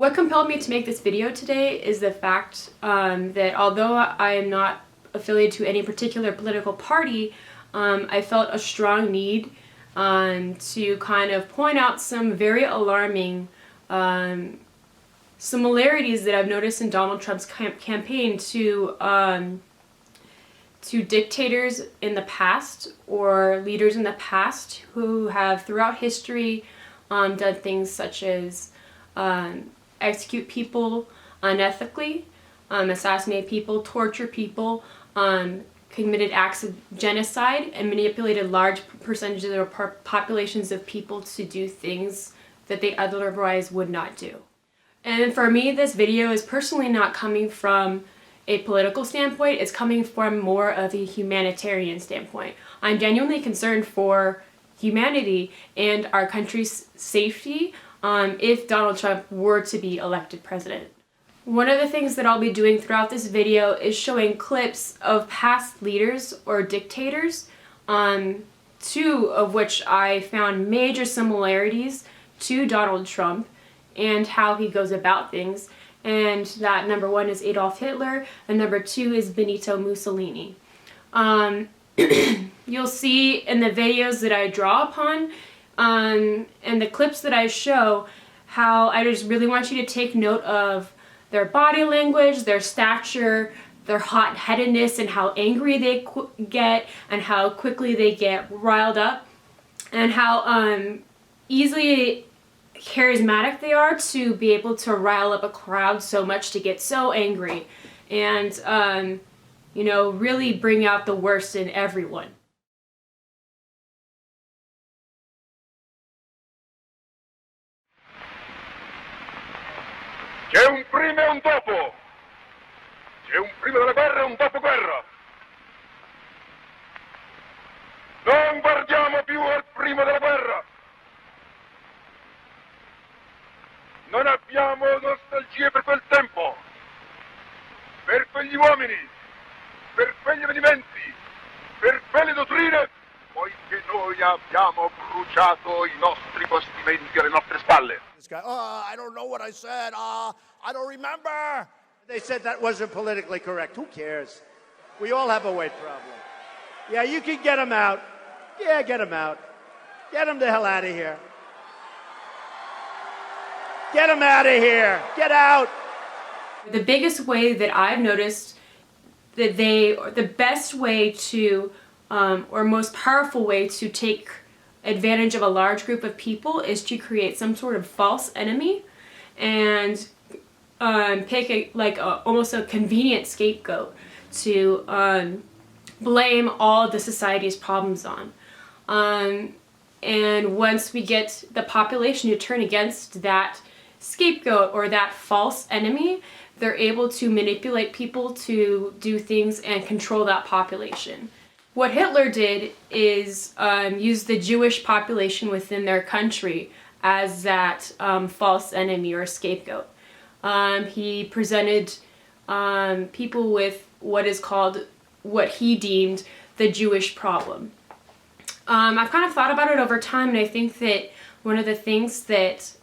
What compelled me to make this video today is the fact that although I am not affiliated to any particular political party, I felt a strong need to kind of point out some very alarming similarities that I've noticed in Donald Trump's campaign to dictators in the past or leaders in the past who have throughout history done things such as execute people unethically, assassinate people, torture people, committed acts of genocide, and manipulated large percentages or populations of people to do things that they otherwise would not do. And for me, this video is personally not coming from a political standpoint, it's coming from more of a humanitarian standpoint. I'm genuinely concerned for humanity and our country's safety if Donald Trump were to be elected president. One of the things that I'll be doing throughout this video is showing clips of past leaders or dictators, two of which I found major similarities to Donald Trump and how he goes about things. And that number one is Adolf Hitler, and number two is Benito Mussolini. You'll see in the videos that I draw upon and the clips that I show how I just really want you to take note of their body language, their stature, their hot-headedness, and how angry they get, and how quickly they get riled up, and how easily charismatic they are to be able to rile up a crowd so much to get so angry and you know, really bring out the worst in everyone. C'è un prima e un dopo. C'è un prima della guerra e un dopo guerra. Non guardiamo più al prima della guerra. Non abbiamo nostalgie per quel tempo, per quegli uomini, per quegli avvenimenti, per quelle dottrine, poiché noi abbiamo bruciato i nostri bastimenti alle nostre spalle. This guy, I don't know what I said, I don't remember. They said that wasn't politically correct. Who cares? We all have a weight problem. Yeah, you can get him out. Yeah, get him out. Get him the hell out of here. Get him out of here! Get out! The biggest way that I've noticed that the best way to, or most powerful way to take advantage of a large group of people is to create some sort of false enemy and pick almost a convenient scapegoat to blame all of the society's problems on. And once we get the population to turn against that scapegoat or that false enemy, they're able to manipulate people to do things and control that population. What Hitler did is use the Jewish population within their country as that false enemy or scapegoat. He presented people with what he deemed the Jewish problem. I've kind of thought about it over time, and I think that one of the things that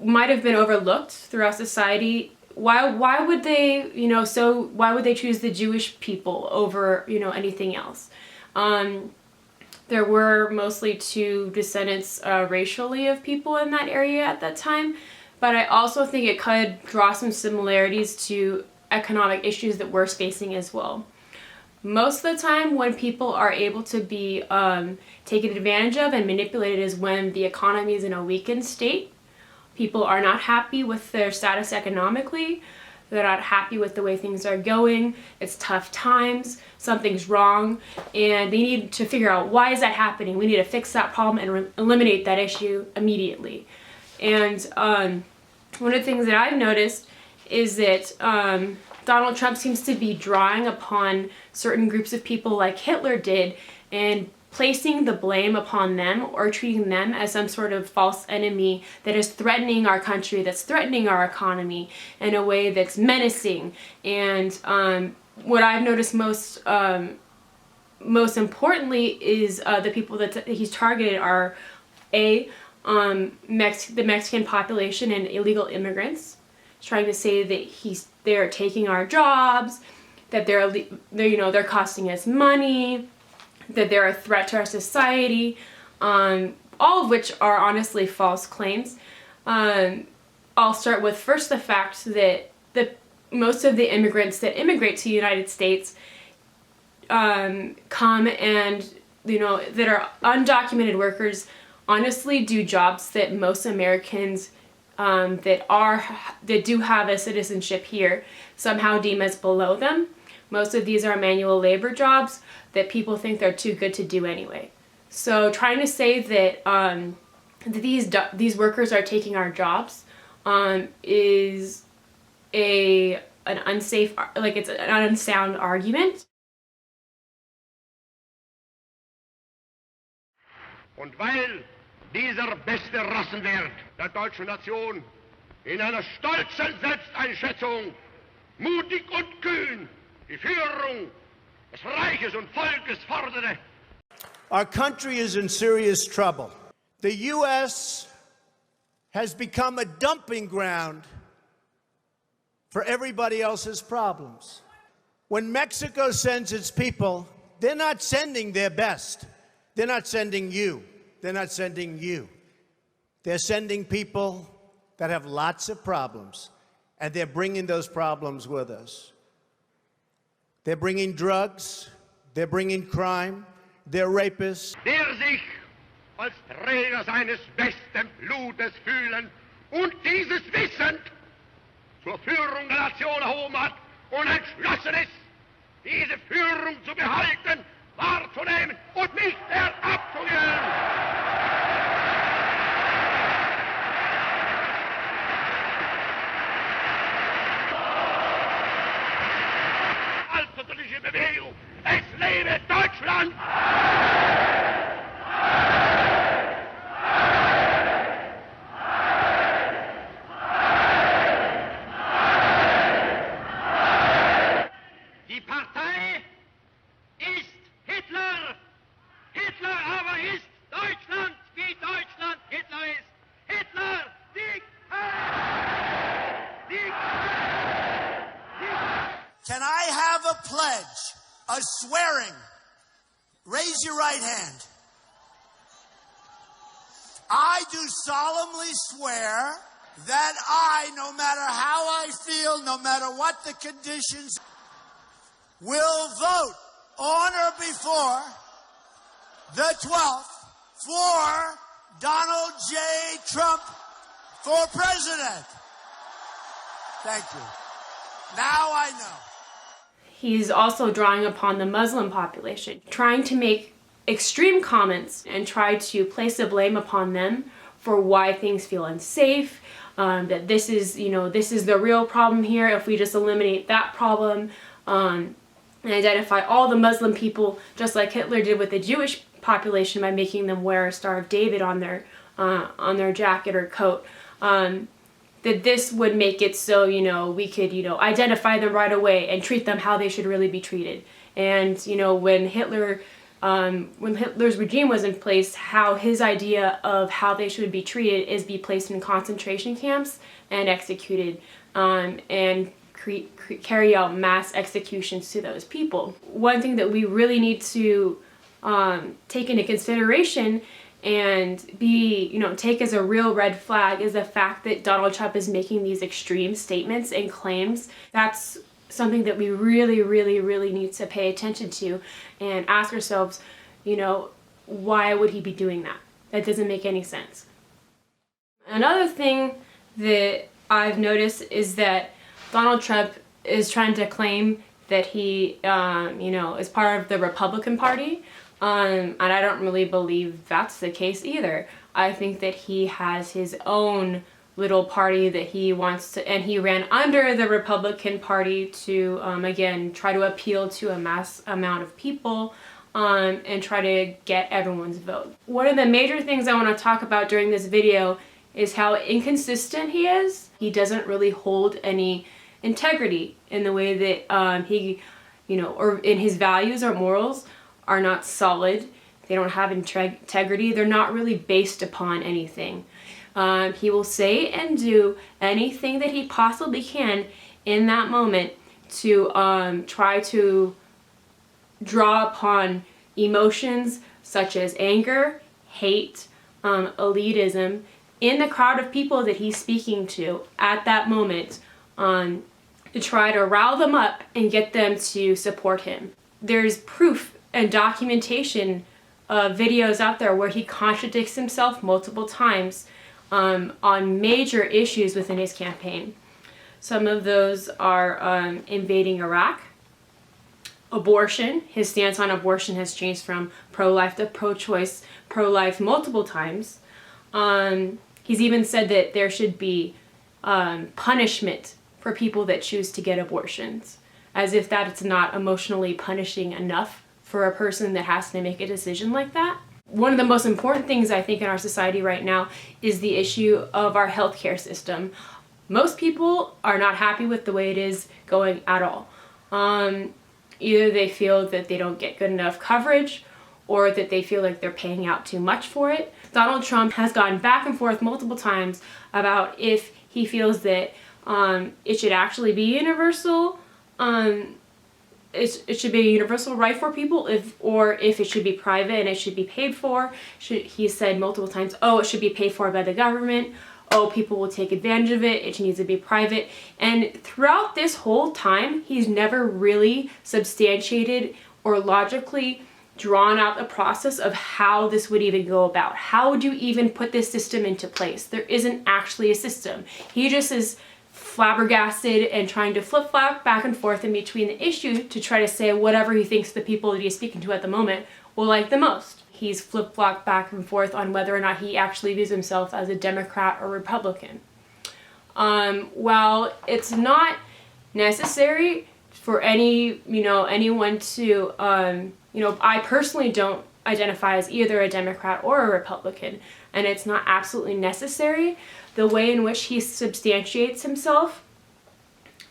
might have been overlooked throughout society. Why would they, why would they choose the Jewish people over, anything else? There were mostly two descendants racially of people in that area at that time, but I also think it could draw some similarities to economic issues that we're facing as well. Most of the time when people are able to be taken advantage of and manipulated is when the economy is in a weakened state. People are not happy with their status economically. They're not happy with the way things are going. It's tough times. Something's wrong. And they need to figure out, why is that happening? We need to fix that problem and eliminate that issue immediately. And one of the things that I've noticed is that Donald Trump seems to be drawing upon certain groups of people like Hitler did and placing the blame upon them or treating them as some sort of false enemy that is threatening our country, that's threatening our economy in a way that's menacing. And what I've noticed most importantly is the people that he's targeted are the Mexican population and illegal immigrants. He's trying to say that they're taking our jobs, that they're costing us money, that they're a threat to our society, all of which are honestly false claims. I'll start with first the fact that most of the immigrants that immigrate to the United States come and, that are undocumented workers, honestly do jobs that most Americans that do have a citizenship here somehow deem as below them. Most of these are manual labor jobs that people think they're too good to do anyway. So trying to say that these workers are taking our jobs is an unsafe, it's an unsound argument. Und weil dieser beste Rassenwert der deutschen Nation in einer stolzen Selbsteinschätzung mutig und kühn die Führung des Reiches und Volkes forderte. Our country is in serious trouble. The U.S. has become a dumping ground for everybody else's problems. When Mexico sends its people, they're not sending their best. They're not sending you. They're not sending you. They're sending people that have lots of problems, and they're bringing those problems with us. They're bringing drugs, they're bringing crime, they're rapists. Der sich als Träger seines besten Blutes fühlen und dieses wissend zur Führung der Nation erhoben hat und entschlossen ist, diese Führung zu behalten, wahrzunehmen und nicht mehr abzugeben. Altsozialistische Bewegung, es lebe Deutschland! Die Partei ist Hitler! Hitler aber ist Deutschland, wie Deutschland Hitler ist! Hitler, Sieg! Sieg! Can I have a pledge, a swearing? Raise your right hand. I do solemnly swear that I, no matter how I feel, no matter what the conditions, will vote on or before the 12th for Donald J. Trump for president. Thank you. Now I know. He's also drawing upon the Muslim population, trying to make extreme comments and try to place the blame upon them for why things feel unsafe, that this is the real problem here. If we just eliminate that problem and identify all the Muslim people, just like Hitler did with the Jewish population by making them wear a Star of David on their jacket or coat, that this would make it so, we could, identify them right away and treat them how they should really be treated. And, when Hitler's regime was in place, how his idea of how they should be treated is be placed in concentration camps and executed, and carry out mass executions to those people. One thing that we really need to take into consideration and take as a real red flag is the fact that Donald Trump is making these extreme statements and claims. That's something that we really, really, really need to pay attention to and ask ourselves, why would he be doing that? That doesn't make any sense. Another thing that I've noticed is that Donald Trump is trying to claim that he, is part of the Republican Party. And I don't really believe that's the case either. I think that he has his own little party that he wants to, and he ran under the Republican Party to, again, try to appeal to a mass amount of people and try to get everyone's vote. One of the major things I want to talk about during this video is how inconsistent he is. He doesn't really hold any integrity in the way that he, or in his values or morals are not solid, they don't have integrity, they're not really based upon anything. He will say and do anything that he possibly can in that moment to try to draw upon emotions such as anger, hate, elitism in the crowd of people that he's speaking to at that moment, to try to rile them up and get them to support him. There's proof and documentation of videos out there where he contradicts himself multiple times on major issues within his campaign. Some of those are invading Iraq, abortion. His stance on abortion has changed from pro-life to pro-choice, pro-life multiple times. He's even said that there should be punishment for people that choose to get abortions, as if that's not emotionally punishing enough for a person that has to make a decision like that. One of the most important things I think in our society right now is the issue of our healthcare system. Most people are not happy with the way it is going at all. Either they feel that they don't get good enough coverage, or that they feel like they're paying out too much for it. Donald Trump has gone back and forth multiple times about if he feels that it should actually be universal, it should be a universal right for people, or if it should be private and it should be paid for. He said multiple times, oh, it should be paid for by the government. Oh, people will take advantage of it. It needs to be private. And throughout this whole time, he's never really substantiated or logically drawn out the process of how this would even go about. How would you even put this system into place? There isn't actually a system. He just is flabbergasted and trying to flip-flop back and forth in between the issue to try to say whatever he thinks the people that he's speaking to at the moment will like the most. He's flip-flopped back and forth on whether or not he actually views himself as a Democrat or Republican. While it's not necessary for anyone to, I personally don't identify as either a Democrat or a Republican, and it's not absolutely necessary. The way in which he substantiates himself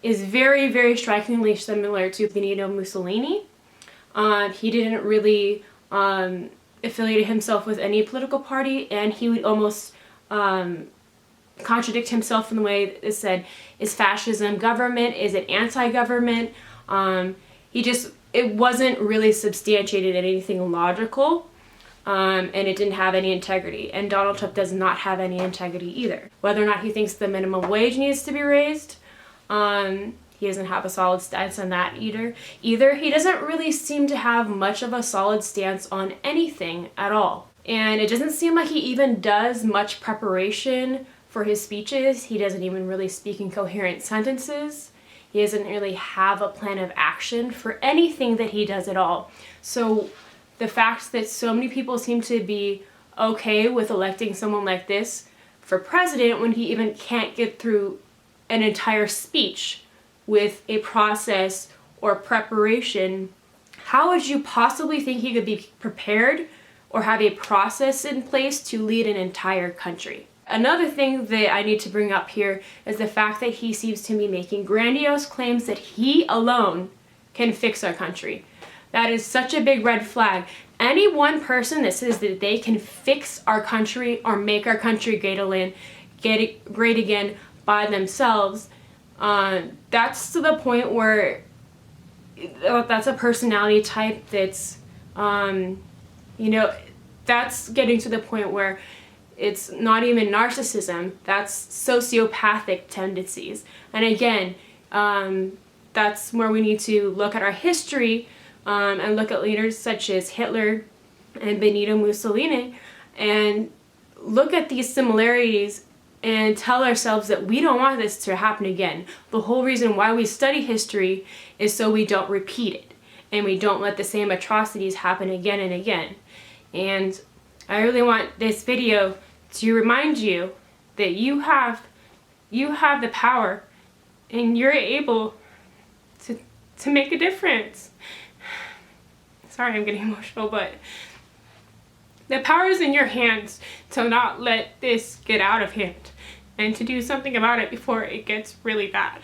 is very, very strikingly similar to Benito Mussolini. He didn't really affiliate himself with any political party, and he would almost contradict himself in the way it said, is fascism government? Is it anti-government? It wasn't really substantiated in anything logical. And it didn't have any integrity. And Donald Trump does not have any integrity either. Whether or not he thinks the minimum wage needs to be raised, he doesn't have a solid stance on that either. He doesn't really seem to have much of a solid stance on anything at all. And it doesn't seem like he even does much preparation for his speeches. He doesn't even really speak in coherent sentences. He doesn't really have a plan of action for anything that he does at all. So the fact that so many people seem to be okay with electing someone like this for president when he even can't get through an entire speech with a process or preparation, how would you possibly think he could be prepared or have a process in place to lead an entire country? Another thing that I need to bring up here is the fact that he seems to be making grandiose claims that he alone can fix our country. That is such a big red flag. Any one person that says that they can fix our country or make our country great again by themselves, that's to the point where that's a personality type that's, that's getting to the point where it's not even narcissism, that's sociopathic tendencies. And again, that's where we need to look at our history and look at leaders such as Hitler and Benito Mussolini and look at these similarities and tell ourselves that we don't want this to happen again. The whole reason why we study history is so we don't repeat it and we don't let the same atrocities happen again and again. And I really want this video to remind you that you have the power and you're able to make a difference. Sorry, I'm getting emotional, but the power is in your hands to not let this get out of hand and to do something about it before it gets really bad.